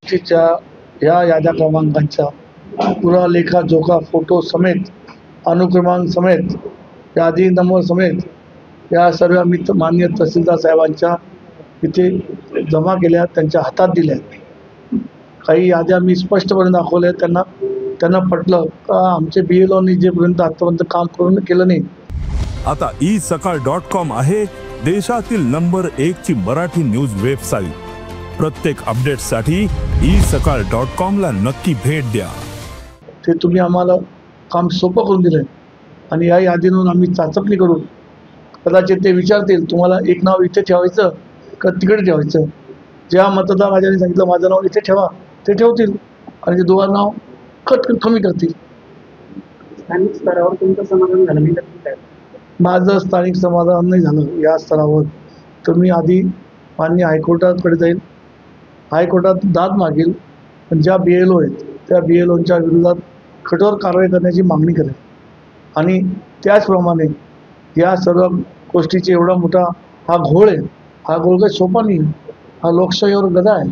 गोष्टीच्या या याद्या क्रमांकांच्या पुरा लेखा जोखा फोटो समेत अनुक्रमांक समेत यादी नंबर समेत या सर्व माननीय तहसीलदार साहेबांच्या इथे जमा केल्या, त्यांच्या हातात दिल्या। काही याद्या मी स्पष्टपणे दाखवल्या, त्यांना पटलं का आमचे BLOनी जेपर्यंत आतापर्यंत काम केलं नाही। आता isakal.com आहे देशातील नंबर 1 ची मराठी न्यूज वेबसाईट। प्रत्येक अपडेटसाठी isakal.com ला नक्की भेट द्या। ते तुम्ही आम्हाला काम सोपं करून दिलं आणि या यादीतून आम्ही चाचपणी करून कदाचित ते विचारतील तुम्हाला एक नाव इथे ठेवायचं का तिकडे ठेवायचं। ज्या मतदार राजाने सांगितलं माझं नाव इथे ठेवा ते ठेवतील आणि ते दोघांचं नाव कमी करतील। स्थानिक स्तरावर तुमचं समाधान झालं नाही तर माझं स्थानिक समाधान नाही झालं या स्तरावर तर मी आधी माननीय हायकोर्टाकडे जाईल, हायकोर्टात दाद मागेल, पण ज्या BLO आहेत त्या BLOंच्या विरोधात कठोर कारवाई करण्याची मागणी करेल। आणि त्याचप्रमाणे या सर्व गोष्टीची एवढा मोठा हा घोळ आहे, हा घोळ काही सोपा नाही, हा लोकशाहीवर गदा आहे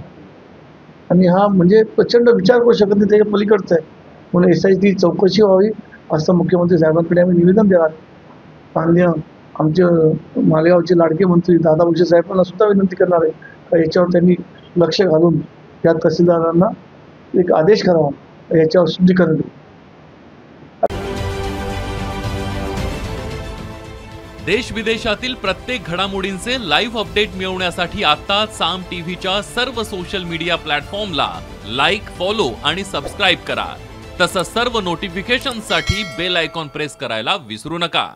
आणि हा म्हणजे प्रचंड विचार करू शकत नाही, त्याच्या पलीकडचं आहे। म्हणून SIT चौकशी व्हावी असं मुख्यमंत्री साहेबांकडे आम्ही निवेदन देणार। माननीय आमचे मालेगावचे लाडके मंत्री दादा भुसे साहेबांना सुद्धा विनंती करणार आहे का याच्यावर त्यांनी लक्ष घालून या तहसीलदारांना एक आदेश करावा, याच्यावर शुद्धीकरण। देश विदेशातील प्रत्येक घडामोडींचे लाईव्ह अपडेट मिळवण्यासाठी आता साम टीव्हीच्या सर्व सोशल मीडिया प्लॅटफॉर्मला लाईक, फॉलो आणि सबस्क्राईब करा। तसंच सर्व नोटिफिकेशनसाठी बेल आयकॉन प्रेस करायला विसरू नका।